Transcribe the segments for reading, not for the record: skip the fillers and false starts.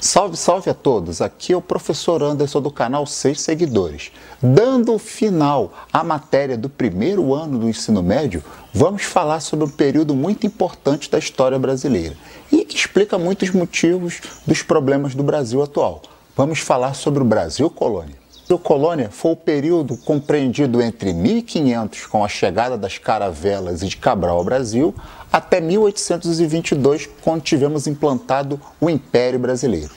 Salve, salve a todos! Aqui é o professor Anderson do canal 6 Seguidores. Dando final à matéria do primeiro ano do ensino médio, vamos falar sobre um período muito importante da história brasileira e que explica muitos motivos dos problemas do Brasil atual. Vamos falar sobre o Brasil Colônia. O Brasil Colônia foi o período compreendido entre 1500, com a chegada das caravelas e de Cabral ao Brasil, até 1822, quando tivemos implantado o Império Brasileiro.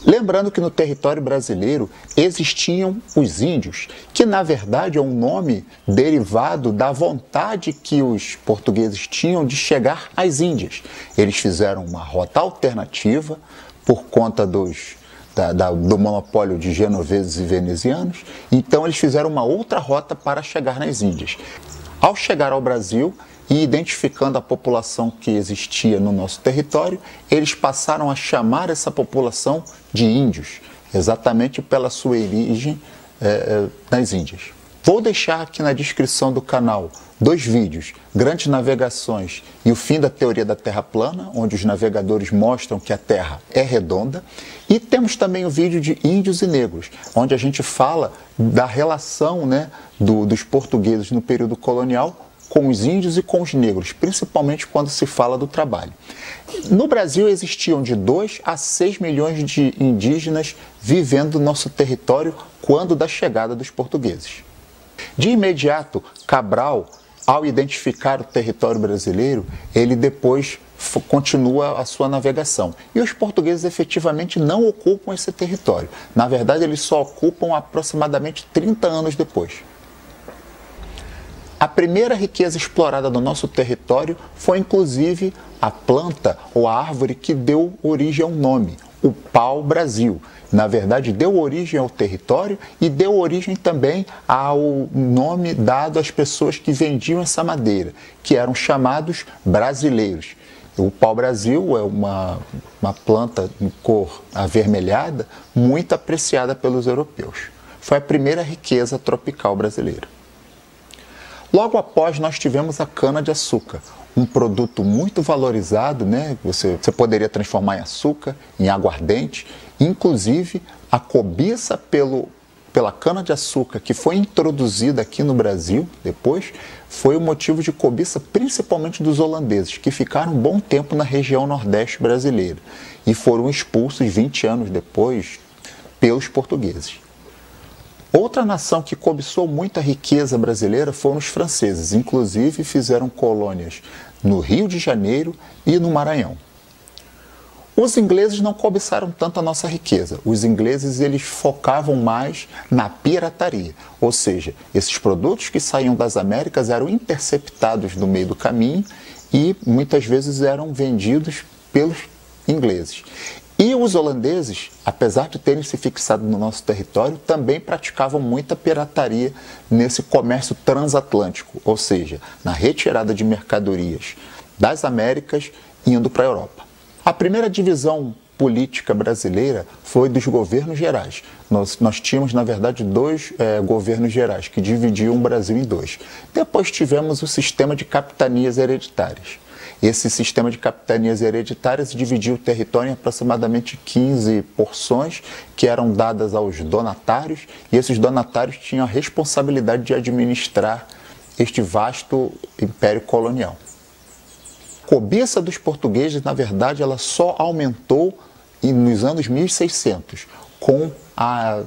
Lembrando que no território brasileiro existiam os índios, que na verdade é um nome derivado da vontade que os portugueses tinham de chegar às Índias. Eles fizeram uma rota alternativa por conta do monopólio de genoveses e venezianos, então eles fizeram uma outra rota para chegar nas Índias. Ao chegar ao Brasil e identificando a população que existia no nosso território, eles passaram a chamar essa população de índios, exatamente pela sua origem nas Índias. Vou deixar aqui na descrição do canal dois vídeos, Grandes Navegações e o Fim da Teoria da Terra Plana, onde os navegadores mostram que a Terra é redonda. E temos também o vídeo de Índios e Negros, onde a gente fala da relação dos portugueses no período colonial com os índios e com os negros, principalmente quando se fala do trabalho. No Brasil existiam de 2 a 6 milhões de indígenas vivendo no nosso território quando da chegada dos portugueses. De imediato, Cabral, ao identificar o território brasileiro, ele depois continua a sua navegação. E os portugueses efetivamente não ocupam esse território. Na verdade, eles só ocupam aproximadamente 30 anos depois. A primeira riqueza explorada no nosso território foi, inclusive, a planta ou a árvore que deu origem ao nome, o pau-brasil. Na verdade, deu origem ao território e deu origem também ao nome dado às pessoas que vendiam essa madeira, que eram chamados brasileiros. O pau-brasil é uma planta em cor avermelhada, muito apreciada pelos europeus. Foi a primeira riqueza tropical brasileira. Logo após, nós tivemos a cana-de-açúcar, um produto muito valorizado, Você poderia transformar em açúcar, em aguardente. Inclusive, a cobiça pela cana-de-açúcar que foi introduzida aqui no Brasil depois, foi o motivo de cobiça principalmente dos holandeses, que ficaram um bom tempo na região nordeste brasileira e foram expulsos 20 anos depois pelos portugueses. Outra nação que cobiçou muita riqueza brasileira foram os franceses, inclusive fizeram colônias no Rio de Janeiro e no Maranhão. Os ingleses não cobiçaram tanto a nossa riqueza. Os ingleses eles focavam mais na pirataria, ou seja, esses produtos que saíam das Américas eram interceptados no meio do caminho e muitas vezes eram vendidos pelos ingleses. E os holandeses, apesar de terem se fixado no nosso território, também praticavam muita pirataria nesse comércio transatlântico, ou seja, na retirada de mercadorias das Américas indo para a Europa. A primeira divisão política brasileira foi dos governos gerais. Nós tínhamos, na verdade, dois governos gerais que dividiam o Brasil em dois. Depois tivemos o sistema de capitanias hereditárias. Esse sistema de capitanias hereditárias dividia o território em aproximadamente 15 porções que eram dadas aos donatários, e esses donatários tinham a responsabilidade de administrar este vasto império colonial. A cobiça dos portugueses, na verdade, ela só aumentou nos anos 1600, com a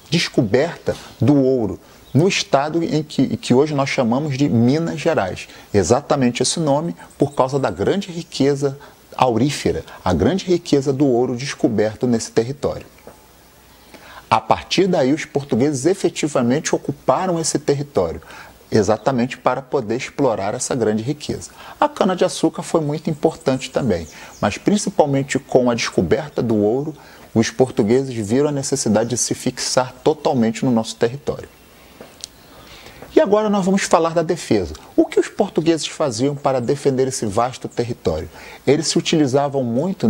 descoberta do ouro no estado em que hoje nós chamamos de Minas Gerais. Exatamente esse nome por causa da grande riqueza aurífera, a grande riqueza do ouro descoberto nesse território. A partir daí, os portugueses efetivamente ocuparam esse território, exatamente para poder explorar essa grande riqueza. A cana-de-açúcar foi muito importante também, mas principalmente com a descoberta do ouro, os portugueses viram a necessidade de se fixar totalmente no nosso território. E agora nós vamos falar da defesa. O que os portugueses faziam para defender esse vasto território? Eles se utilizavam muito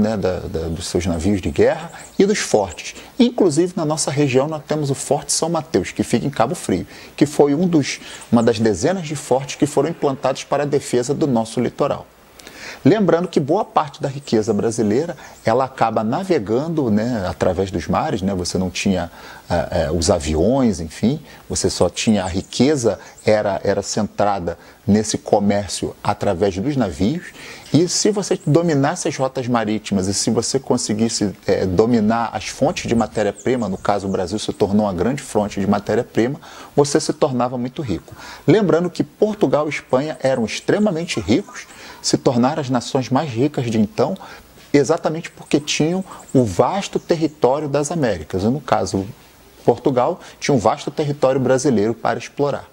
dos seus navios de guerra e dos fortes. Inclusive, na nossa região, nós temos o Forte São Mateus, que fica em Cabo Frio, que foi uma das dezenas de fortes que foram implantados para a defesa do nosso litoral. Lembrando que boa parte da riqueza brasileira, ela acaba navegando, né, através dos mares, né, você não tinha os aviões, enfim, você só tinha a riqueza, era centrada nesse comércio através dos navios, e se você dominasse as rotas marítimas e se você conseguisse dominar as fontes de matéria-prima, no caso o Brasil se tornou uma grande fonte de matéria-prima, você se tornava muito rico. Lembrando que Portugal e Espanha eram extremamente ricos, se tornaram as nações mais ricas de então, exatamente porque tinham o vasto território das Américas. E no caso, Portugal tinha um vasto território brasileiro para explorar.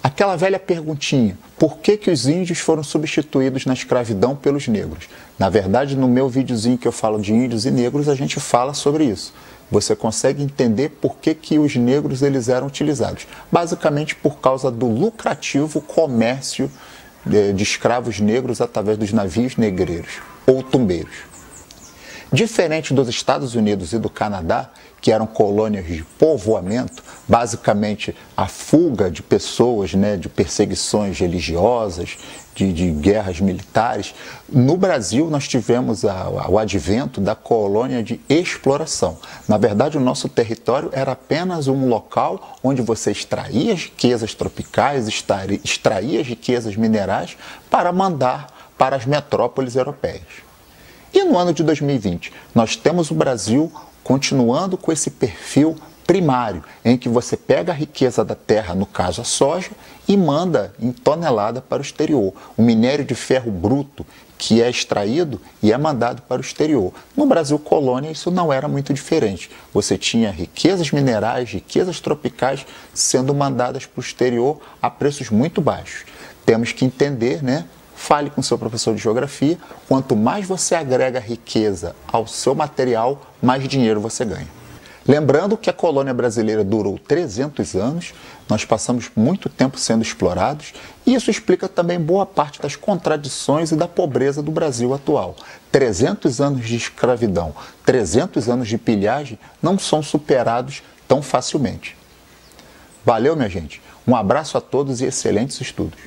Aquela velha perguntinha, por que os índios foram substituídos na escravidão pelos negros? Na verdade, no meu videozinho que eu falo de índios e negros, a gente fala sobre isso. Você consegue entender por que os negros eles eram utilizados. Basicamente por causa do lucrativo comércio de escravos negros através dos navios negreiros ou tumbeiros. Diferente dos Estados Unidos e do Canadá, que eram colônias de povoamento, basicamente a fuga de pessoas, né, de perseguições religiosas, de guerras militares, no Brasil nós tivemos o advento da colônia de exploração. Na verdade, o nosso território era apenas um local onde você extraía as riquezas tropicais, extraía as riquezas minerais para mandar para as metrópoles europeias. E no ano de 2020, nós temos o Brasil continuando com esse perfil primário, em que você pega a riqueza da terra, no caso a soja, e manda em tonelada para o exterior. O minério de ferro bruto que é extraído e é mandado para o exterior. No Brasil colônia isso não era muito diferente. Você tinha riquezas minerais, riquezas tropicais sendo mandadas para o exterior a preços muito baixos. Temos que entender, né? Fale com seu professor de geografia, quanto mais você agrega riqueza ao seu material, mais dinheiro você ganha. Lembrando que a colônia brasileira durou 300 anos, nós passamos muito tempo sendo explorados, e isso explica também boa parte das contradições e da pobreza do Brasil atual. 300 anos de escravidão, 300 anos de pilhagem não são superados tão facilmente. Valeu, minha gente. Um abraço a todos e excelentes estudos.